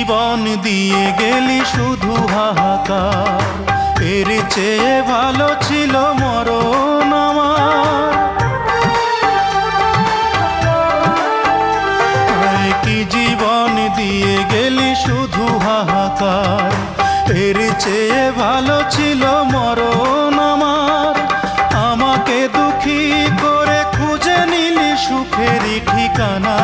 জীবন দিয়ে গেলি শুধু হাহাকার, এর চেয়ে ভালো ছিল মরণ আমার। কি জীবন দিয়ে গেলি শুধু হাহাকার, এর চেয়ে ভালো ছিল মরণ আমার। আমাকে দুঃখী করে খুঁজে নিলি সুখেরই ঠিকানা।